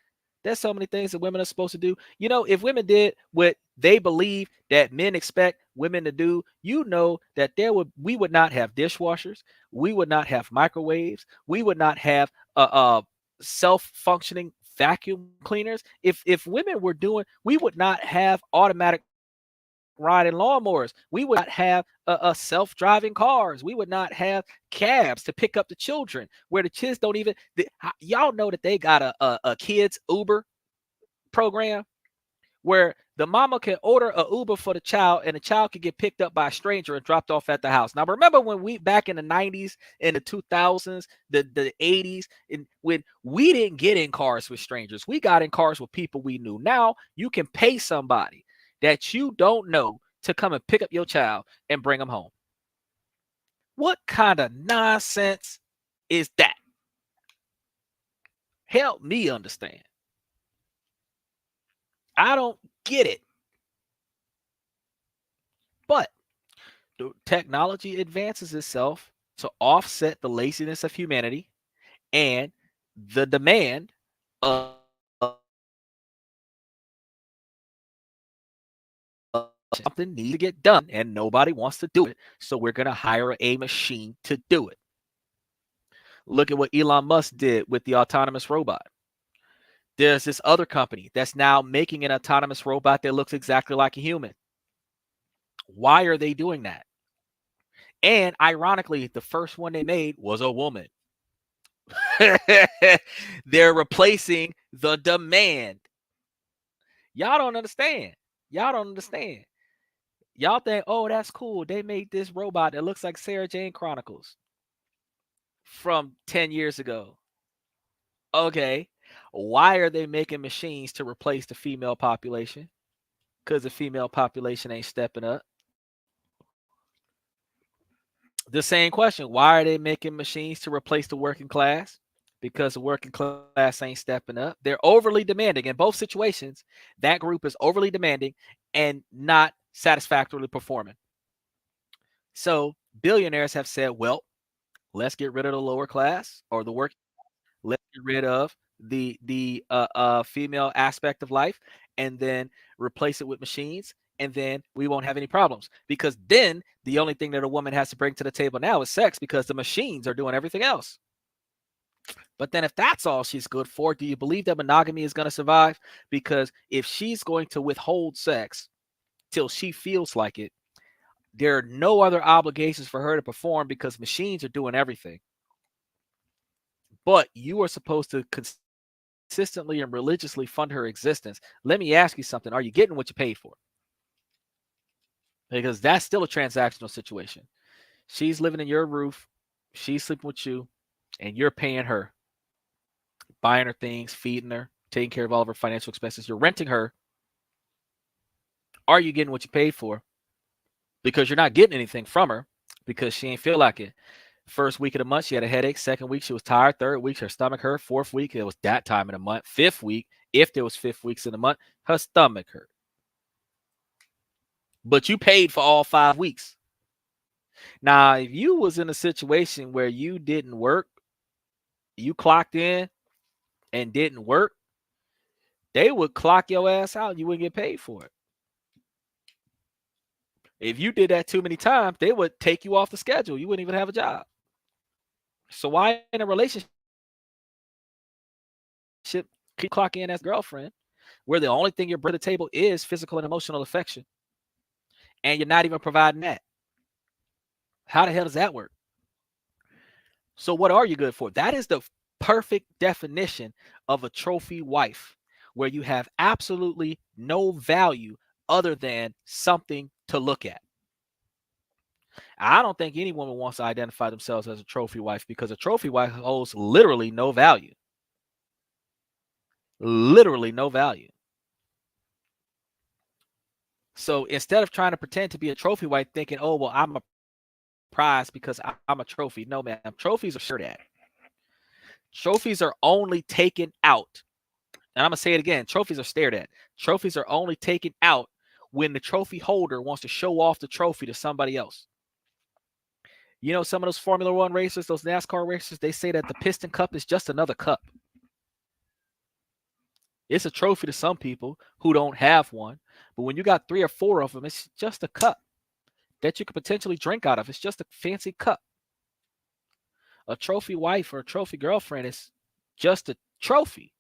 There's so many things that women are supposed to do. You know, if women did what they believe that men expect women to do, you know that we would not have dishwashers, we would not have microwaves, we would not have self-functioning vacuum cleaners. If women were doing, we would not have automatic riding lawnmowers. We would not have a self-driving cars. We would not have cabs to pick up the children where the kids don't even. Y'all know that they got a kids Uber program where the mama can order a Uber for the child and the child can get picked up by a stranger and dropped off at the house. Now, remember when we back in the 90s, in the 2000s, the 80s, and when we didn't get in cars with strangers, we got in cars with people we knew. Now you can pay somebody that you don't know to come and pick up your child and bring them home. What kind of nonsense is that? Help me understand. I don't get it. But the technology advances itself to offset the laziness of humanity and the demand of something needs to get done and nobody wants to do it. So we're going to hire a machine to do it. Look at what Elon Musk did with the autonomous robot. There's this other company that's now making an autonomous robot that looks exactly like a human. Why are they doing that? And ironically, the first one they made was a woman. They're replacing the demand. Y'all don't understand. Y'all don't understand. Y'all think, oh, that's cool. They made this robot that looks like Sarah Jane Chronicles from 10 years ago. Okay. Why are they making machines to replace the female population? Because the female population ain't stepping up. The same question. Why are they making machines to replace the working class? Because the working class ain't stepping up. They're overly demanding. In both situations, that group is overly demanding and not satisfactorily performing. So billionaires have said, well, let's get rid of the lower class or the work. Let's get rid of the female aspect of life and then replace it with machines. And then we won't have any problems because then the only thing that a woman has to bring to the table now is sex because the machines are doing everything else. But then if that's all she's good for, do you believe that monogamy is going to survive? Because if she's going to withhold sex till she feels like it, there are no other obligations for her to perform because machines are doing everything. But you are supposed to consistently and religiously fund her existence. Let me ask you something. Are you getting what you paid for? Because that's still a transactional situation. She's living in your roof. She's sleeping with you and you're paying her, buying her things, feeding her, taking care of all of her financial expenses. You're renting her. Are you getting what you paid for? Because you're not getting anything from her because she ain't feel like it. First week of the month, she had a headache. Second week, she was tired. Third week, her stomach hurt. Fourth week, it was that time in the month. Fifth week, if there was 5 weeks in the month, her stomach hurt. But you paid for all 5 weeks. Now, if you was in a situation where you didn't work, you clocked in and didn't work, they would clock your ass out and you wouldn't get paid for it. If you did that too many times, they would take you off the schedule. You wouldn't even have a job. So why in a relationship keep clock in as girlfriend where the only thing you're bringing to the table is physical and emotional affection and you're not even providing that? How the hell does that work? So what are you good for? That is the perfect definition of a trophy wife, where you have absolutely no value other than something to look at. I don't think any woman wants to identify themselves as a trophy wife, because a trophy wife holds literally no value. Literally no value. So instead of trying to pretend to be a trophy wife thinking, oh, well, I'm a prize because I'm a trophy. No, ma'am. Trophies are stared at. Trophies are only taken out. And I'm going to say it again. Trophies are stared at. Trophies are only taken out when the trophy holder wants to show off the trophy to somebody else. You know, some of those Formula One racers, those NASCAR racers, they say that the Piston Cup is just another cup. It's a trophy to some people who don't have one. But when you got 3 or 4 of them, it's just a cup that you could potentially drink out of. It's just a fancy cup. A trophy wife or a trophy girlfriend is just a trophy.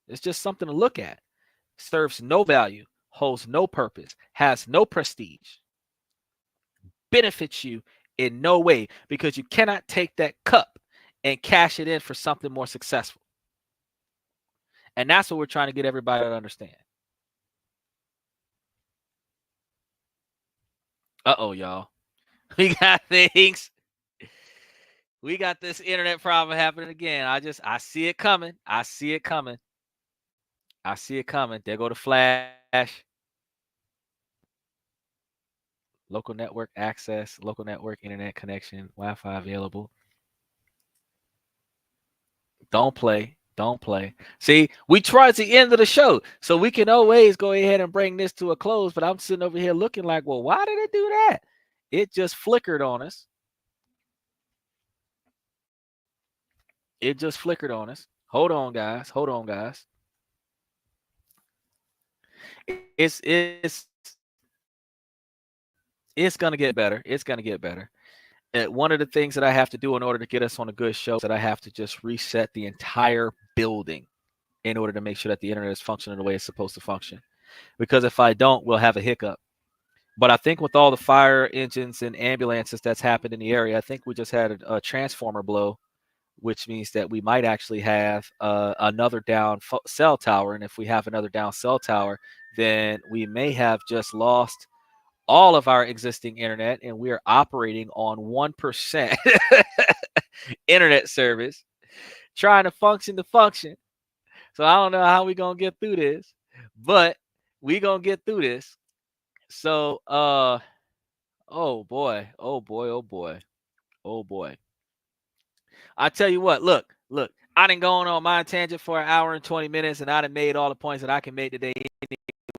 It's just something to look at. Serves no value, holds no purpose, has no prestige, benefits you in no way, because you cannot take that cup and cash it in for something more successful. And that's what we're trying to get everybody to understand. Uh-oh, y'all. We got things. We got this internet problem happening again. I see it coming. I see it coming. I see it coming. There go the flash. Local network access, local network internet connection, Wi-Fi available. Don't play. Don't play. See, we tried the end of the show, so we can always go ahead and bring this to a close, but I'm sitting over here looking like, well, why did it do that? It just flickered on us. It just flickered on us. Hold on, guys. Hold on, guys. It's gonna get better. It's gonna get better. One of the things that I have to do in order to get us on a good show is that I have to just reset the entire building in order to make sure that the internet is functioning the way it's supposed to function. Because if I don't, we'll have a hiccup. But I think with all the fire engines and ambulances that's happened in the area, I think we just had a transformer blow, which means that we might actually have another down cell tower. And if we have another down cell tower, then we may have just lost all of our existing internet, and we are operating on 1% internet service, trying to function the function. So I don't know how we're going to get through this, but we're going to get through this. So, oh boy, oh boy, oh boy, oh boy. I tell you what, look, I done gone on my tangent for an hour and 20 minutes, and I done made all the points that I can make today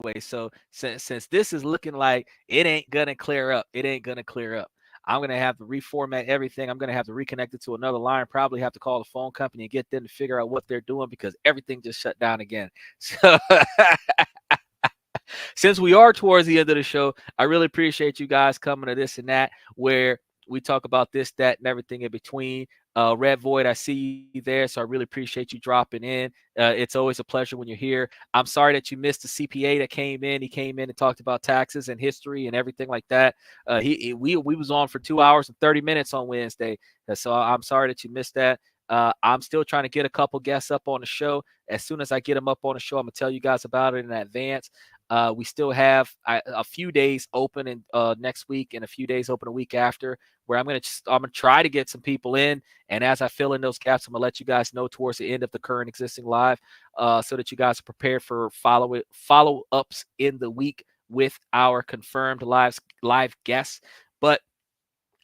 anyway. So since this is looking like it ain't gonna clear up, I'm gonna have to reformat everything. I'm gonna have to reconnect it to another line, probably have to call the phone company and get them to figure out what they're doing, because everything just shut down again. So since we are towards the end of the show, I really appreciate you guys coming to This and That, where we talk about this, that, and everything in between. Red Void, I see you there, so I really appreciate you dropping in. It's always a pleasure when you're here. I'm sorry that you missed the CPA that came in. He came in and talked about taxes and history and everything like that. We was on for 2 hours and 30 minutes on Wednesday, so I'm sorry that you missed that. I'm still trying to get a couple guests up on the show. As soon as I get them up on the show, I'm gonna tell you guys about it in advance. We still have a few days open in next week, and a few days open a week after, where I'm gonna try to get some people in. And as I fill in those gaps, I'm gonna let you guys know towards the end of the current existing live, so that you guys are prepared for follow-ups in the week with our confirmed live guests. But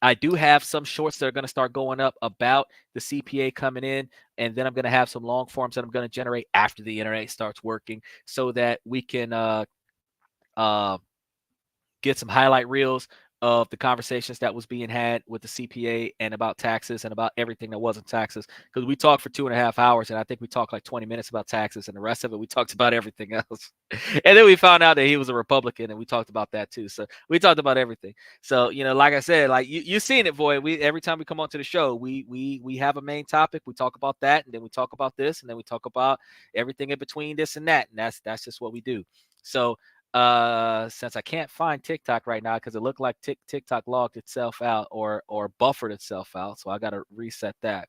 I do have some shorts that are going to start going up about the CPA coming in, and then I'm going to have some long forms that I'm going to generate after the internet starts working, so that we can get some highlight reels of the conversations that was being had with the CPA and about taxes and about everything that wasn't taxes. Because we talked for 2.5 hours, and I think we talked like 20 minutes about taxes, and the rest of it, we talked about everything else. And then we found out that he was a Republican, and we talked about that too. So we talked about everything. So, like I said, like you seen it, Void. Every time we come onto the show, we have a main topic. We talk about that, and then we talk about this, and then we talk about everything in between this and that. And that's just what we do. So since I can't find TikTok right now, because it looked like TikTok logged itself out or buffered itself out, so I got to reset that.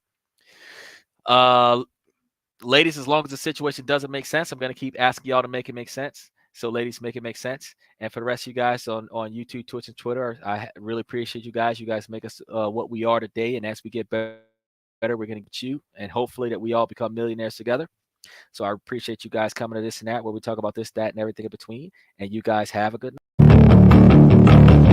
Ladies, as long as the situation doesn't make sense, I'm going to keep asking y'all to make it make sense. So, ladies, make it make sense. And for the rest of you guys on YouTube, Twitch, and Twitter, I really appreciate you guys. You guys make us what we are today. And as we get better, we're going to get you. And hopefully that we all become millionaires together. So I appreciate you guys coming to this and that, where we talk about this, that, and everything in between. And you guys have a good night.